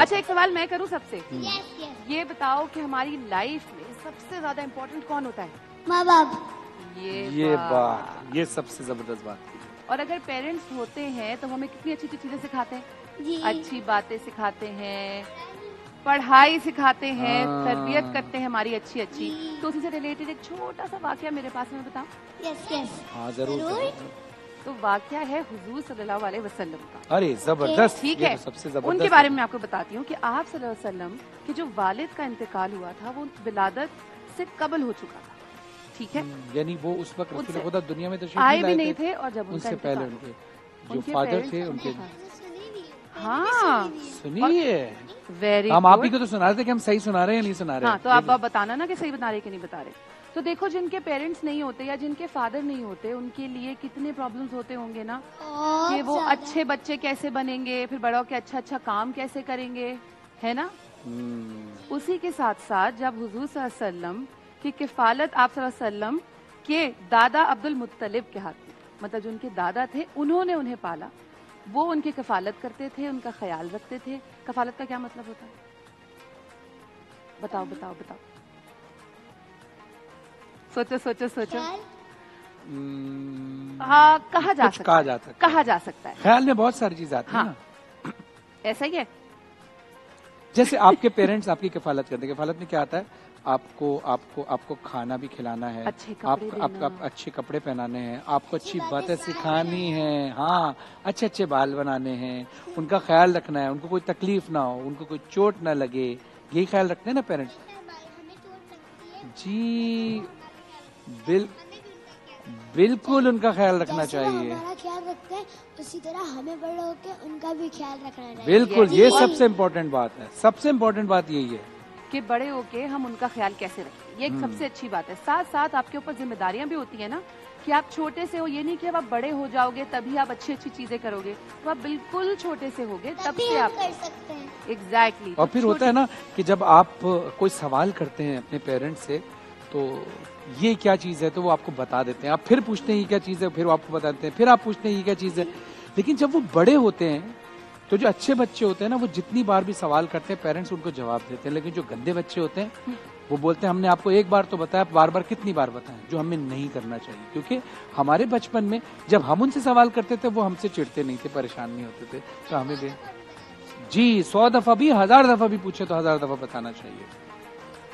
जाता। अच्छा, एक सवाल मैं करूँ सबसे। Yes yes. ये बताओ कि हमारी लाइफ में सबसे ज्यादा इम्पोर्टेंट कौन होता है? माँ बाप। ये बात, ये सबसे जबरदस्त बात थी। और अगर पेरेंट्स होते हैं तो हमें कितनी अच्छी अच्छी चीजें सिखाते हैं, जी। अच्छी बातें सिखाते हैं, पढ़ाई सिखाते हैं, हाँ। तरबियत करते हैं हमारी अच्छी अच्छी। तो उसी से रिलेटेड एक छोटा सा वाकया मेरे पास में बताओ। Yes yes. हाँ जरूर, जरूर। तो वाकया है हुजूर सल्लल्लाहु अलैहि वसल्लम का। अरे जबरदस्त, ठीक ये है, तो सबसे जबरदस्त उनके बारे में मैं आपको बताती हूँ कि आप सल्लल्लाहु अलैहि वसल्लम के जो वालिद का इंतकाल हुआ था वो विलादत से कबल हो चुका था। ठीक है, यानी वो उस वक्त रसूल उनसे खुदा दुनिया में तशरीफ आए भी लाए नहीं थे, और जब उनका उनसे पहले इंतकाल उनके जो उनके फादर parents थे का उनके। हाँ, सुनिए, वेरी हम आप ही को तो सुना रहे थे कि हम सही सुना रहे हैं या नहीं सुना रहे। हाँ, तो आप बताना ना कि सही बता रहे कि नहीं बता रहे। तो देखो, जिनके पेरेंट्स नहीं होते या जिनके फादर नहीं होते, उनके लिए कितने प्रॉब्लम्स होते होंगे ना, कि वो अच्छे बच्चे कैसे बनेंगे, फिर बड़ा होके अच्छा अच्छा काम कैसे करेंगे, है ना। उसी के साथ साथ जब हुजूर सल्लल्लाहु अलैहि वसल्लम की किफालत आप सल्लल्लाहु अलैहि वसल्लम के दादा अब्दुल मुत्तलिब के हाथ में, मतलब जो उनके दादा थे, उन्होंने उन्हें पाला, वो उनकी कफालत करते थे, उनका ख्याल रखते थे। कफालत का क्या मतलब होता है? बताओ बताओ बताओ, सोचो सोचो सोचो। हाँ, कहा जा सकता है, कहा जा सकता है। ख्याल में बहुत सारी चीज आती है ना। ऐसा ही है। जैसे आपके पेरेंट्स आपकी किफालत करते हैं, किफालत में क्या आता है? आपको आपको आपको खाना भी खिलाना है, अच्छे कपड़े आप अच्छे कपड़े पहनाने हैं, आपको अच्छी बातें सिखानी है, हाँ, अच्छे अच्छे बाल बनाने हैं, उनका ख्याल रखना है, उनको कोई तकलीफ ना हो, उनको कोई चोट ना लगे, यही ख्याल रखते हैं ना पेरेंट्स। जी बिल्कुल उनका ख्याल रखना चाहिए। हमारा ख्याल रखते हैं उसी तरह हमें बड़े होकर उनका भी ख्याल रखना चाहिए। बिल्कुल, ये सबसे इम्पोर्टेंट बात है, सबसे इम्पोर्टेंट बात यही है कि बड़े होके हम उनका ख्याल कैसे रखें, ये एक सबसे अच्छी बात है। साथ साथ आपके ऊपर जिम्मेदारियां भी होती है ना, कि आप छोटे से हो, ये नहीं कि अब आप बड़े हो जाओगे तभी आप अच्छी अच्छी चीजें करोगे, तो आप बिल्कुल छोटे से होगे तब से आप कर सकते हैं। एग्जैक्टली। और फिर होता है ना कि जब आप कोई सवाल करते हैं अपने पेरेंट्स से, तो ये क्या चीज है, तो वो आपको बता देते हैं, आप फिर पूछते हैं ये क्या चीज है, फिर वो आपको बताते हैं, फिर आप पूछते हैं ये क्या चीज है। लेकिन जब वो बड़े होते हैं तो जो अच्छे बच्चे होते हैं ना, वो जितनी बार भी सवाल करते हैं पेरेंट्स उनको जवाब देते हैं। लेकिन जो गंदे बच्चे होते हैं वो बोलते हैं हमने आपको एक बार तो बताया, बार बार कितनी बार बताएं, जो हमें नहीं करना चाहिए। क्योंकि हमारे बचपन में जब हम उनसे सवाल करते थे वो हमसे चिढ़ते नहीं थे, परेशान नहीं होते थे, तो हमें भी जी 100 दफा भी 1000 दफा भी पूछे तो 1000 दफा बताना चाहिए।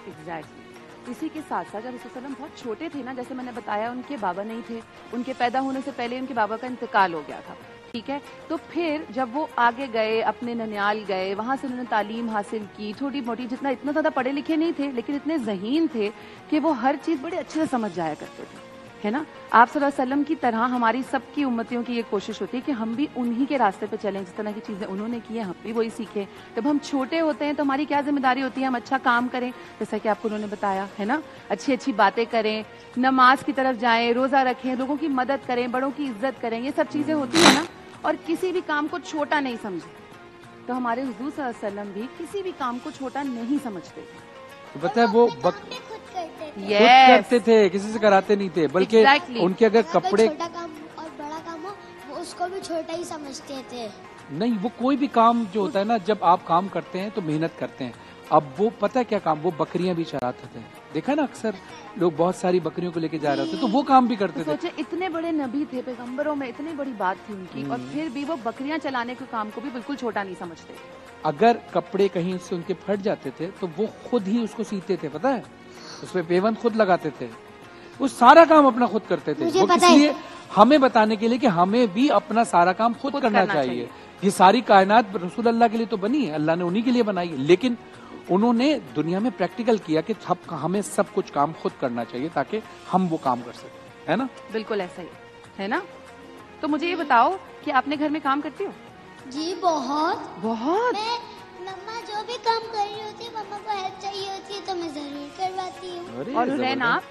एग्जैक्टली। इसी के साथ साथ जब रसूल सल्लम बहुत छोटे थे ना, जैसे मैंने बताया उनके बाबा नहीं थे, उनके पैदा होने से पहले उनके बाबा का इंतकाल हो गया था। ठीक है, तो फिर जब वो आगे गए, अपने ननियाल गए, वहां से उन्होंने तालीम हासिल की, छोटी मोटी, जितना इतना ज्यादा पढ़े लिखे नहीं थे लेकिन इतने ज़हीन थे कि वो हर चीज बड़े अच्छे से समझ जाया करते थे, है ना। आप सल्लल्लाहु अलैहि वसल्लम की तरह हमारी सबकी उम्मतियों की ये कोशिश होती है कि हम भी उन्हीं के रास्ते पे चलें, जिस तरह की चीजें उन्होंने की है हम भी वही सीखें। जब हम छोटे होते हैं तो हमारी क्या जिम्मेदारी होती है, हम अच्छा काम करें, जैसा कि आपको उन्होंने बताया, है ना, अच्छी अच्छी बातें करें, नमाज की तरफ जाएं, रोजा रखें, लोगों की मदद करें, बड़ों की इज्जत करें, ये सब चीजें होती है ना। और किसी भी काम को छोटा नहीं समझे, तो हमारे हुजूर सल्लल्लाहु अलैहि वसल्लम भी किसी भी काम को छोटा नहीं समझते थे। तो पता है वो खुद करते थे। Yes. करते थे, किसी से कराते नहीं थे, बल्कि Exactly. उनके अगर कपड़े, छोटा काम और बड़ा काम हो वो उसको भी छोटा ही समझते थे। नहीं, वो कोई भी काम जो होता है ना, जब आप काम करते हैं तो मेहनत करते हैं। अब वो पता है क्या काम, वो बकरियां भी चराते थे, देखा ना, अक्सर लोग बहुत सारी बकरियों को लेके जा रहे थे, तो वो काम भी करते थे। सोचे इतने बड़े नबी थे, पैगंबरों में इतनी बड़ी बात थी उनकी, और फिर भी वो बकरियां चलाने के काम को भी बिल्कुल छोटा नहीं समझते। अगर कपड़े कहीं से उनके फट जाते थे तो वो खुद ही उसको सीते थे, पता है, उसमें पेवंद खुद लगाते थे, वो सारा काम अपना खुद करते थे। वो इसलिए हमें बताने के लिए कि हमें भी अपना सारा काम खुद करना चाहिए। ये सारी कायनात रसूल अल्लाह के लिए तो बनी है, अल्लाह ने उन्हीं के लिए बनाई है, लेकिन उन्होंने दुनिया में प्रैक्टिकल किया कि हमें सब कुछ काम खुद करना चाहिए ताकि हम वो काम कर सकें, है ना। बिल्कुल ऐसा ही है ना। तो मुझे ये बताओ कि आपने घर में काम करती हो? जी बहुत बहुत। मैं मम्मा जो भी काम कर रही होती है, मम्मा को हेल्प चाहिए होती है तो मैं जरूर करवाती हूँ। और हुसैन आप?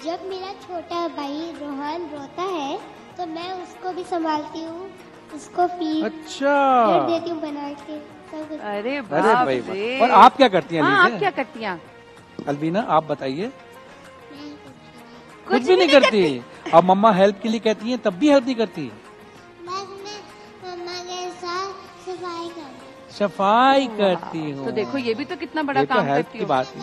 जब मेरा छोटा भाई रोहन रोता है तो मैं उसको भी संभालती हूँ, उसको फीड देती हूँ बना के। अरे बाप रे। और आप क्या करती हैं? हाँ, आप क्या करती हैं? अलबीना आप बताइए। कुछ भी नहीं करती। अब मम्मा हेल्प के लिए कहती है तब भी हेल्प नहीं करती। मम्मा के साथ सफाई करती हूँ। तो देखो ये भी तो कितना बड़ा ये तो काम हेल्प करती की हो। बात है।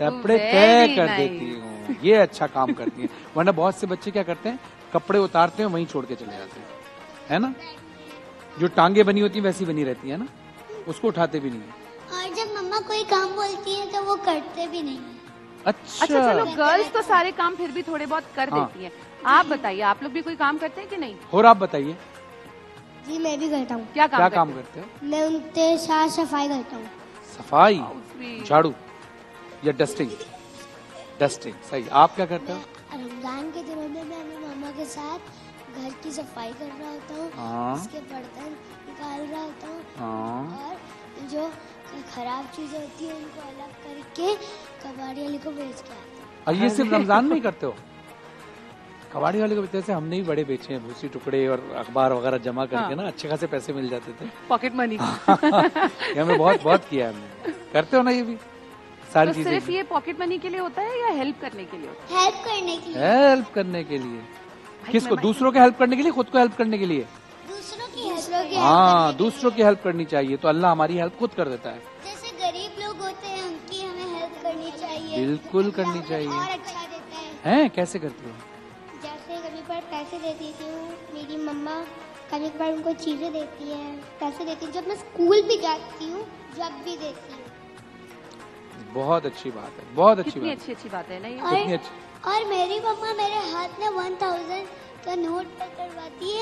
कपड़े Very तय कर nice. देती हूँ, ये अच्छा काम करती है। वरना बहुत से बच्चे क्या करते हैं, कपड़े उतारते हैं वहीं छोड़ के चले जाते हैं, है ना। जो टांगे बनी होती है वैसी बनी रहती है ना, उसको उठाते भी नहीं है। और जब मम्मा कोई काम बोलती है तो वो करते भी नहीं है। अच्छा चलो गर्ल्स तो सारे काम फिर भी थोड़े बहुत कर हाँ। देती हैं। आप बताइए, आप लोग भी कोई काम करते हैं कि नहीं? और आप बताइए, जी मैं भी करता हूँ। क्या क्या काम काम करते करते हो? मैं उनके साथ सफाई करता हूँ। सफाई, हैं? झाड़ू या डस्टिंग? डस्टिंग, सही। आप क्या करते हो? रमजान के दिनों में मैं अपनी मम्मा के साथ घर की सफाई कर रहा होता हूँ, हाँ। उसके बर्तन निकाल रहा होता हूँ, हाँ। और जो खराब चीजें होती है उनको अलग करके कबाड़ी वाले को बेच के आता हूँ। और ये सिर्फ रमजान में ही करते हो? कबाड़ी वाले को जैसे हमने भी बड़े बेचे हैं, भूसी टुकड़े और अखबार वगैरह जमा करके हाँ। ना अच्छे खासे पैसे मिल जाते थे। Pocket money. ये हमने बहुत बहुत किया है हमने। करते हो ना ये भी सारी तो चीजें? सिर्फ ये पॉकेट मनी के लिए होता है या हेल्प करने के लिए होता हेल्प करने के लिए। हेल्प करने के लिए। किसको? मैं- दूसरों के हेल्प करने के लिए, खुद को हेल्प करने के लिए? दूसरों की हेल्प। हाँ, दूसरों की हेल्प करनी चाहिए तो अल्लाह हमारी हेल्प खुद कर देता है। जैसे गरीब लोग होते हैं उनकी हमें हेल्प करनी चाहिए। बिल्कुल करनी अल्लाह चाहिए। और अच्छा देता है। हैं? कैसे करते हो? जैसे कभी पर पैसे दे देती हूँ, मेरी मम्मा कभी कभार उनको चीजें देती है, पैसे देती है। जब मैं स्कूल भी जाती हूँ जब भी देती हूँ। बहुत अच्छी बात है, बहुत अच्छी कितनी बात अच्छी बात है ना ये। कितनी अच्छी। और मेरी मम्मा मेरे हाथ में 1000 का नोट पकड़वाती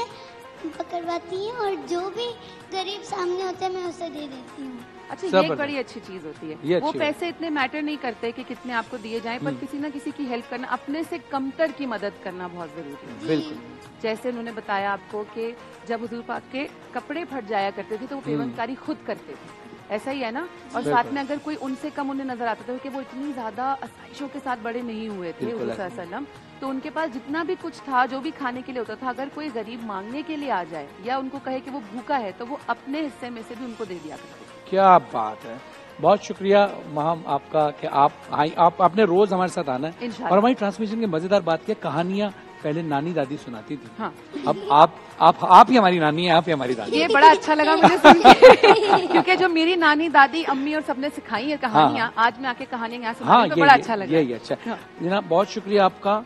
है और जो भी गरीब सामने होते हैं मैं उसे दे देती हूँ। अच्छा, ये जबरदस्त। एक बड़ी अच्छी चीज होती ये है। वो अच्छी पैसे इतने मैटर नहीं करते कि कितने आपको दिए जाएं, पर किसी ना किसी की हेल्प करना, अपने से कमतर की मदद करना बहुत जरूरी है। बिल्कुल। जैसे उन्होंने बताया आपको कि जब हुजूर पाक के कपड़े फट जाया करते थे तो वो पेवंदकारी खुद करते थे, ऐसा ही है ना। और बिल्कुल। साथ में अगर कोई उनसे कम उन्हें नजर आता था कि वो इतनी ज्यादा आसाइशों के साथ बड़े नहीं हुए थे बिल्कुल हुजूर ऐसा। सल्लल्लाहु अलैहि वसल्लम, तो उनके पास जितना भी कुछ था, जो भी खाने के लिए होता था, अगर कोई गरीब मांगने के लिए आ जाए या उनको कहे कि वो भूखा है तो वो अपने हिस्से में से भी उनको दे दिया करते थे। क्या बात है, बहुत शुक्रिया महम आपका कि आप आपने रोज हमारे साथ आना है। इंशाल्लाह। और हमारी ट्रांसमिशन की मजेदार बात क्या, कहानियां पहले नानी दादी सुनाती थी। हाँ। अब आप ही हमारी नानी है, आप ही हमारी दादी। ये बड़ा अच्छा लगा मुझे सुन के क्योंकि जो मेरी नानी दादी अम्मी और सबने सिखाई है कहानियां, आज मैं आके कहानियां यहाँ सुना रही हूं, तो बड़ा अच्छा लगा। यही अच्छा। जनाब बहुत शुक्रिया आपका।